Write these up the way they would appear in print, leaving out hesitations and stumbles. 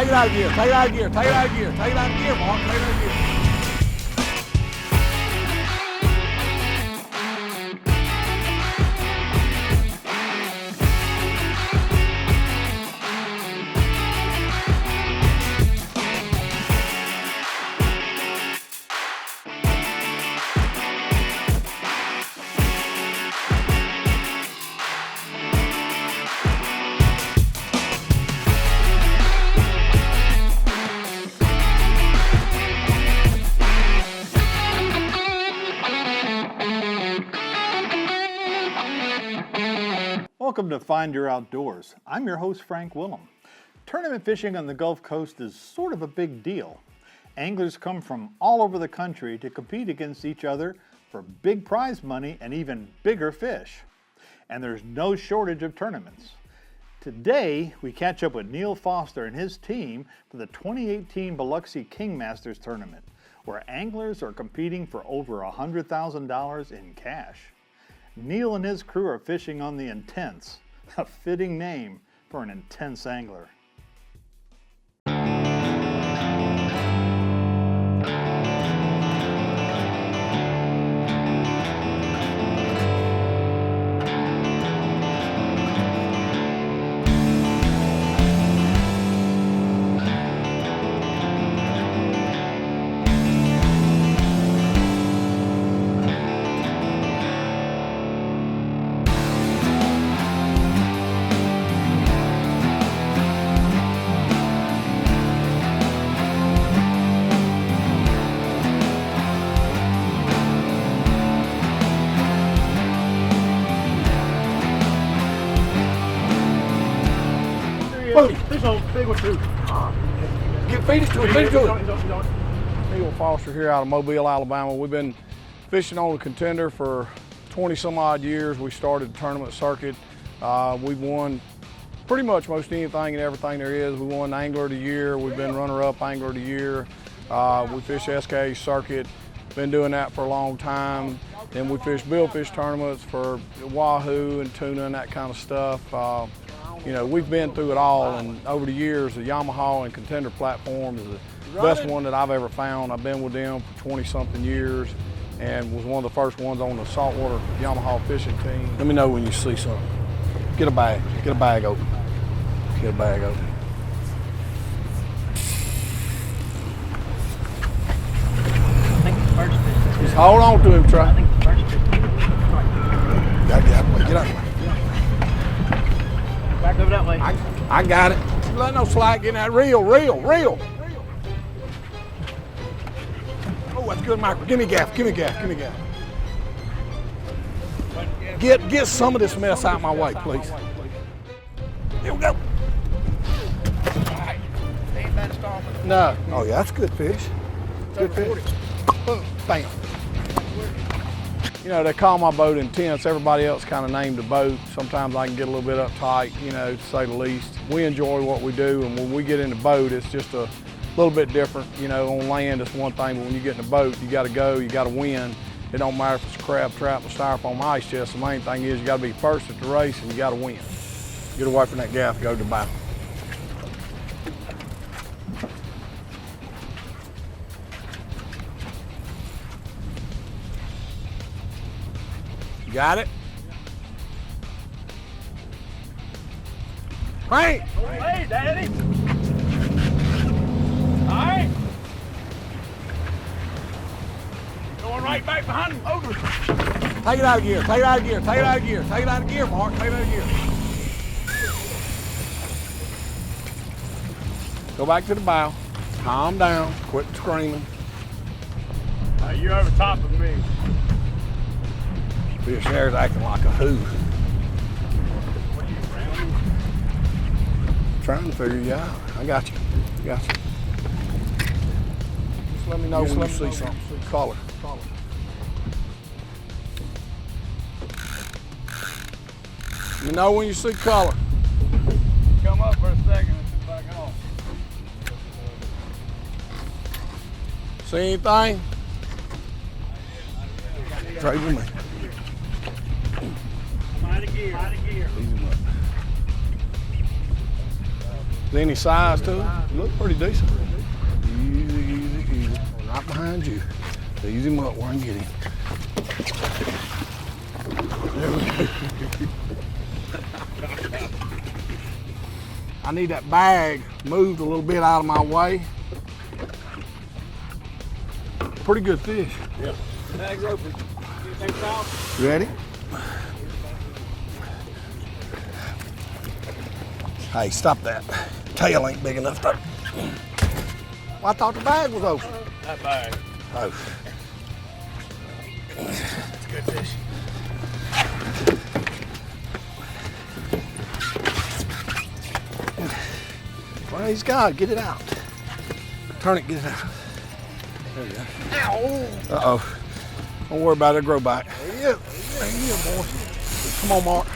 Take it out of gear, take it out of gear, take it out of gear, take it out of gear, Mark, take it out of gear. Welcome to Find Your Outdoors. I'm your host, Frank Willem. Tournament fishing on the Gulf Coast is sort of a big deal. Anglers come from all over the country to compete against each other for big prize money and even bigger fish. And there's no shortage of tournaments. Today, we catch up with Neil Foster and his team for the 2018 Biloxi King Masters Tournament, where anglers are competing for over $100,000 in cash. Neil and his crew are fishing on the Intense, a fitting name for an intense angler. Fish on, big one too. Feed it to him, feed it to him. Neil Foster here out of Mobile, Alabama. We've been fishing on the Contender for 20 some odd years. We started the tournament circuit. We've won pretty much most anything and everything there is. We won Angler of the Year. We've been runner-up Angler of the Year. We fish SK circuit. Been doing that for a long time. Then we fish billfish tournaments for wahoo and tuna and that kind of stuff. You know, we've been through it all, and over the years, the Yamaha and Contender platform is the best one that I've ever found. I've been with them for 20-something years and was one of the first ones on the saltwater Yamaha fishing team. Let me know when you see something. Get a bag open. Get a bag open. I think the first fish. Just hold on to him, Trey. I think the first fish. Get out. Back over that way. I got it. Let no slack in that reel. Oh, that's good, Michael. Give me gaff. Get some of this mess out of my way, please. Here we go. Ain't bad storm. No. Oh, yeah, that's good fish. Good fish. Bam. You know, they call my boat Intense. Everybody else kind of named the boat. Sometimes I can get a little bit uptight, you know, to say the least. We enjoy what we do, and when we get in the boat, it's just a little bit different. You know, on land, it's one thing, but when you get in the boat, you got to go, you got to win. It don't matter if it's a crab trap or styrofoam ice chest. The main thing is you got to be first at the race, and you got to win. Get away from that gaff, go to the bow. Got it? Frank! Hey, Daddy! All right. Going right back behind him, over. Take it out of gear, take it out of gear, take it out of gear, take it out of gear, Mark, take it out of gear. Go back to the bow. Calm down, quit screaming. You're over top of me. Fish there's acting like a who. Trying to figure you out. I got you. Just let me know when you see something. Call her. Let me know when you see color. Come up for a second and sit back off. See anything? Trade with me. I'm out of gear. Easy up. Is there any size to it? You look pretty decent. Easy, easy, easy. Right behind you. Ease him up where I can get him. There we go. I need that bag moved a little bit out of my way. Pretty good fish. Yep. Bag's open. You ready? Hey, stop that. Tail ain't big enough to... Well, I thought the bag was open. That bag. Oh. That's a good fish. Praise God, get it out. Turn it, get it out. There you go. Ow! Uh-oh. Don't worry about it, grow back. There you go, boy. Come on, Mark.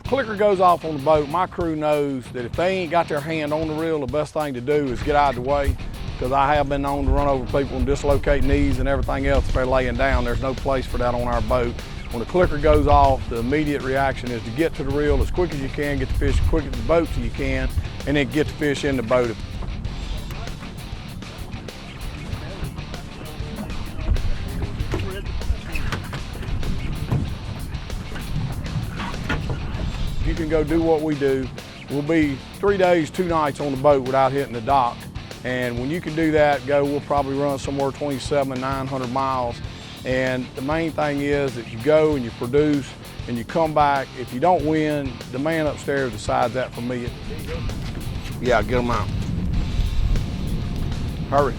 Clicker goes off on the boat. My crew knows that if they ain't got their hand on the reel, the best thing to do is get out of the way, because I have been known to run over people and dislocate knees and everything else if they're laying down. There's no place for that on our boat. When the clicker goes off, the immediate reaction is to get to the reel as quick as you can, get the fish as quick as the boat as you can, and then get the fish in the boat. You can go do what we do. We'll be 3 days, 2 nights on the boat without hitting the dock. And when you can do that, we'll probably run somewhere between 700 and 900 miles. And the main thing is that you go and you produce and you come back. If you don't win, the man upstairs decides that for me. Yeah, get them out. Hurry.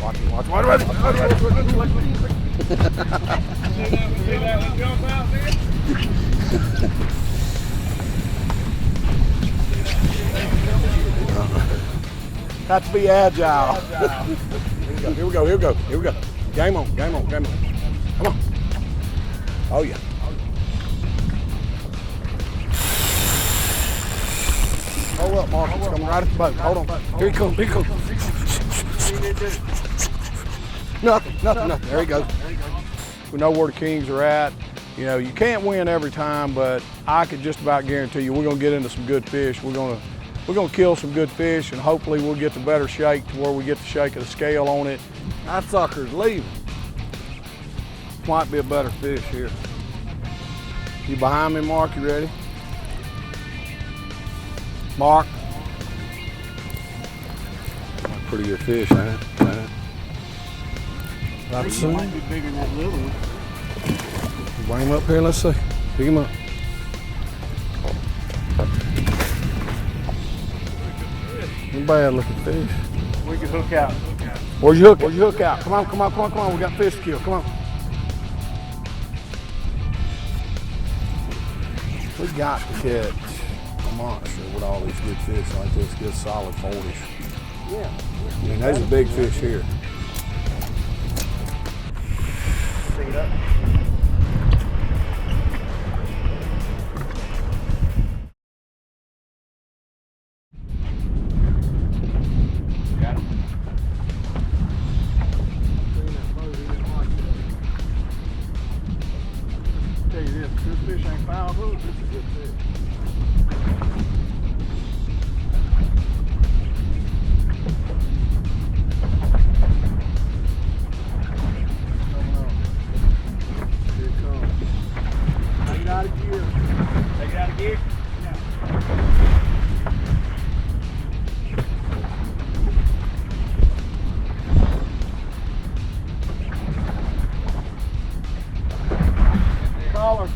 Watch it, watch it, watch it, watch it. See that one jump out there? Got to be agile. Here we go, here we go, here we go. Game on, game on, game on. Come on. Oh yeah. Hold up, Mark. It's coming right at the boat. Hold on. Here he comes, here he comes. Nothing, nothing, nothing. There he goes. We know where the kings are at. You know, you can't win every time, but I could just about guarantee you we're gonna get into some good fish. We're gonna kill some good fish, and hopefully we'll get the better shake to where we get the shake of the scale on it. That sucker's leaving. Might be a better fish here. You behind me, Mark? You ready? Mark. Pretty good fish, ain't it? About soon. Might be bigger than that little one. Bring him up here, let's see. Pick him up. Bad looking fish. We can hook out. Where's your hook? Where's your hook out? Come on, come on, come on, come on. We got fish to kill. Come on. We got to catch a monster with all these good fish like this. Good solid 40s. Yeah. I mean, there's a big fish here. Pick it up. Got him. Tell you this fish ain't foul hook. This is a good fish. Out of gear. Take it out of gear? Yeah. Collar.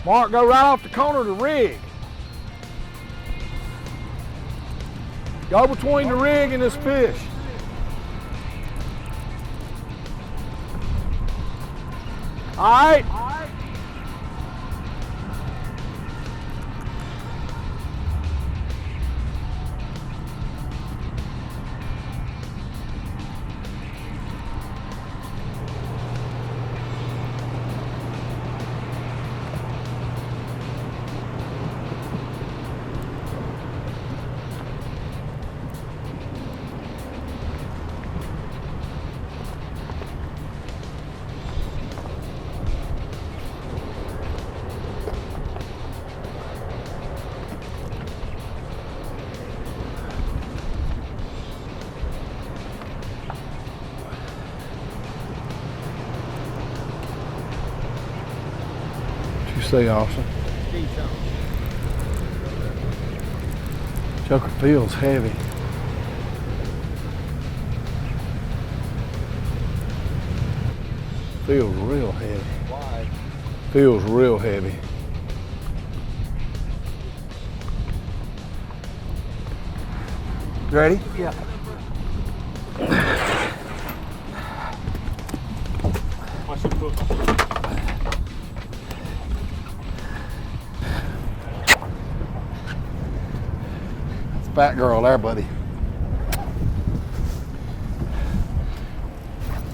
Mark, go right off the corner of the rig. Go between the rig and this fish. All right. See, Austin. Joker feels heavy. Feels real heavy. Why? Feels real heavy. You ready? Yeah. Watch your foot. Fat girl there, buddy.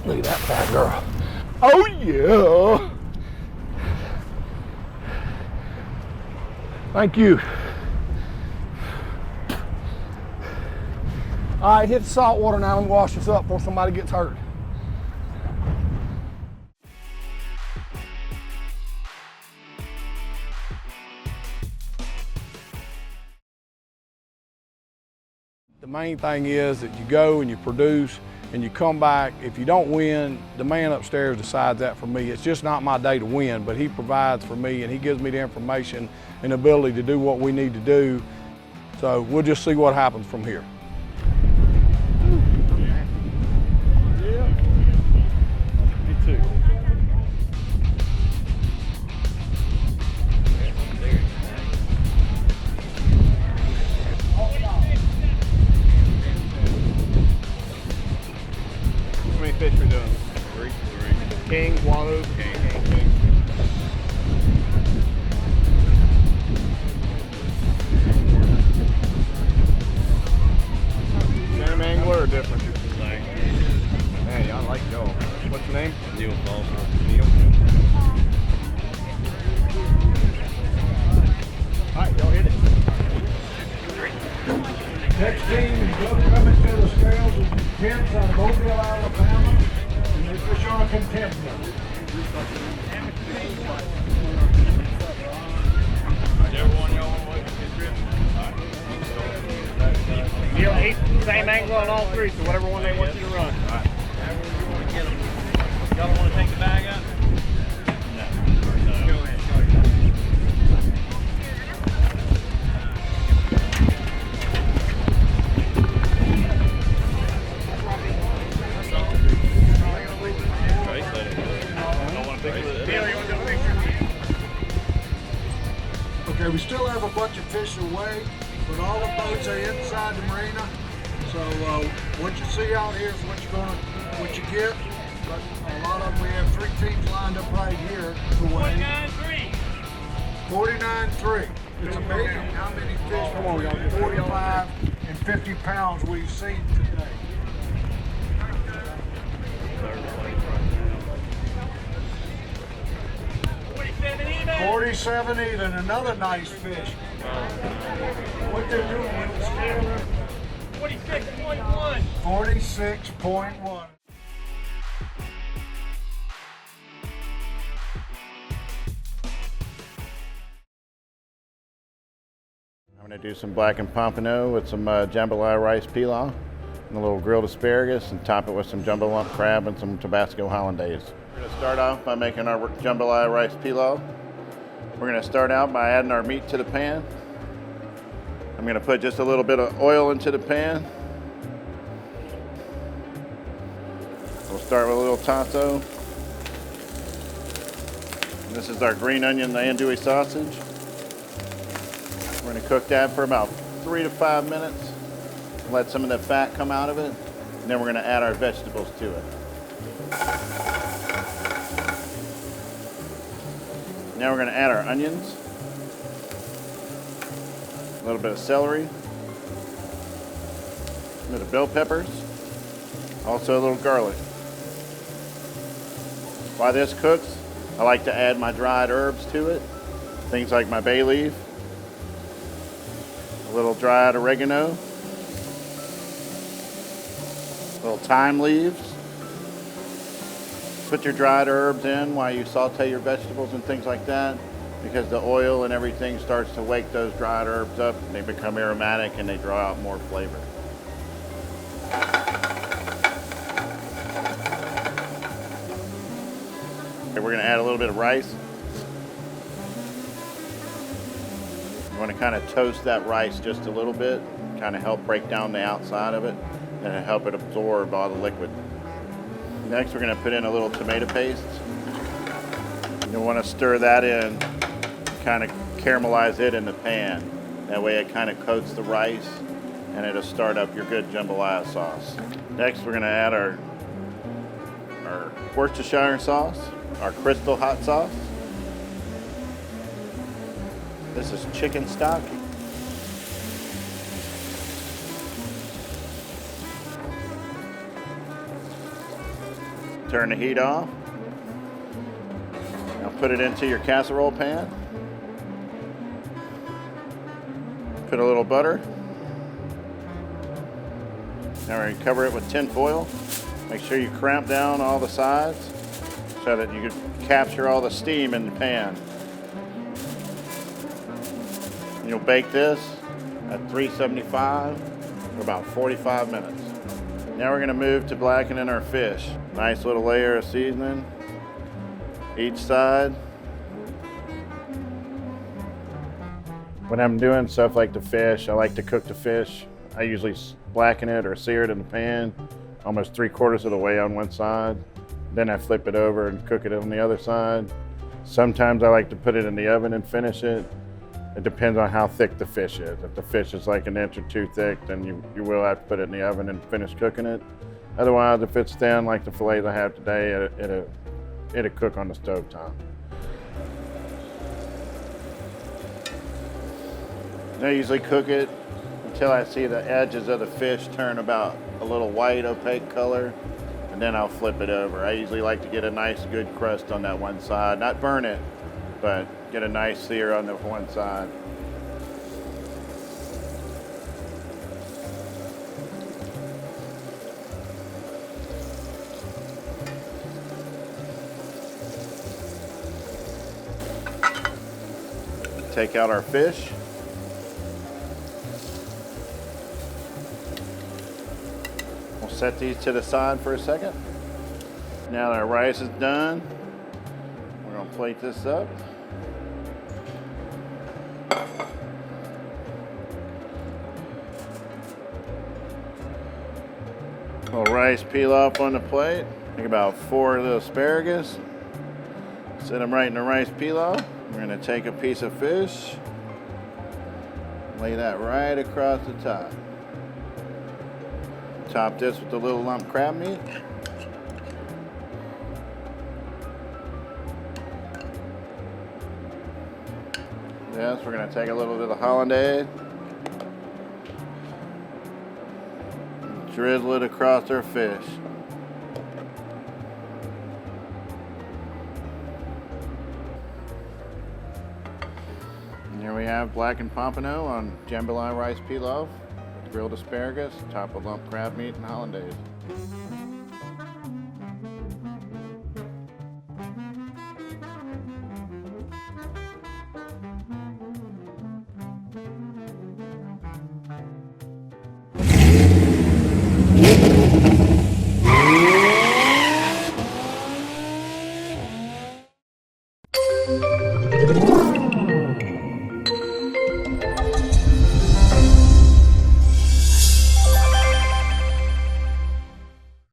Look at that fat girl. Oh yeah. Thank you. All right, hit the salt water now and wash this up before somebody gets hurt. The main thing is that you go and you produce and you come back. If you don't win, the man upstairs decides that for me. It's just not my day to win, but he provides for me and he gives me the information and the ability to do what we need to do. So we'll just see what happens from here. Yeah. Me too. How many fish we doing? Three. King, Wallace, King. Same angler or different? Hey, I like y'all. What's your name? Neil. Neil. Alright, y'all hit it. Next team is going to come into the scales of contempt out of Mobile, Alabama, and they fish on a contempt net. Neil, eight, same angle on all three, so whatever one they want you to run. Alright. Y'all don't want to take the bag out? No. Go ahead. Okay, we still have a bunch of fish away, but all the boats are inside the marina. So what you see out here is what you get. But a lot of them, we have three teams lined up right here to weigh. 49.3. It's amazing how many fish between 45 and 50 pounds we've seen today. 47 even, another nice fish. What they're doing with the scale? 46.1. 46.1. I'm going to do some blackened pompano with some jambalaya rice pilaf and a little grilled asparagus and top it with some jumbo lump crab and some Tabasco hollandaise. We're going to start off by making our jambalaya rice pilaf. We're going to start out by adding our meat to the pan. I'm going to put just a little bit of oil into the pan. We'll start with a little tato. This is our green onion andouille sausage. We're going to cook that for about 3 to 5 minutes. Let some of the fat come out of it. And then we're going to add our vegetables to it. Now we're going to add our onions. A little bit of celery. A bit of bell peppers. Also a little garlic. While this cooks, I like to add my dried herbs to it. Things like my bay leaf, a little dried oregano, little thyme leaves. Put your dried herbs in while you saute your vegetables and things like that, because the oil and everything starts to wake those dried herbs up. They become aromatic and they draw out more flavor. Okay, we're going to add a little bit of rice. You want to kind of toast that rice just a little bit, kind of help break down the outside of it and help it absorb all the liquid. Next, we're going to put in a little tomato paste. You'll want to stir that in, kind of caramelize it in the pan. That way it kind of coats the rice and it'll start up your good jambalaya sauce. Next, we're going to add our Worcestershire sauce, our crystal hot sauce. This is chicken stock. Turn the heat off. Now put it into your casserole pan. Put a little butter. Now we're going to cover it with tin foil. Make sure you clamp down all the sides so that you can capture all the steam in the pan. You'll bake this at 375 for about 45 minutes. Now we're going to move to blackening our fish. Nice little layer of seasoning each side. When I'm doing stuff like the fish, I like to cook the fish. I usually blacken it or sear it in the pan almost 3/4 of the way on one side. Then I flip it over and cook it on the other side. Sometimes I like to put it in the oven and finish it. It depends on how thick the fish is. If the fish is like an inch or two thick, then you will have to put it in the oven and finish cooking it. Otherwise, if it's thin like the fillets I have today, it'll cook on the stove top. I usually cook it until I see the edges of the fish turn about a little white opaque color, and then I'll flip it over. I usually like to get a nice good crust on that one side, not burn it, but get a nice sear on the one side. Take out our fish. We'll set these to the side for a second. Now that our rice is done, we're going to plate this up. Little rice pilaf on the plate. Take about 4 of the asparagus. Set them right in the rice pilaf. We're going to take a piece of fish, lay that right across the top. Top this with a little lump crab meat. Yes, we're going to take a little bit of hollandaise, drizzle it across our fish. And here we have blackened pompano on jambalaya rice pilaf, grilled asparagus, topped with lump crab meat and hollandaise.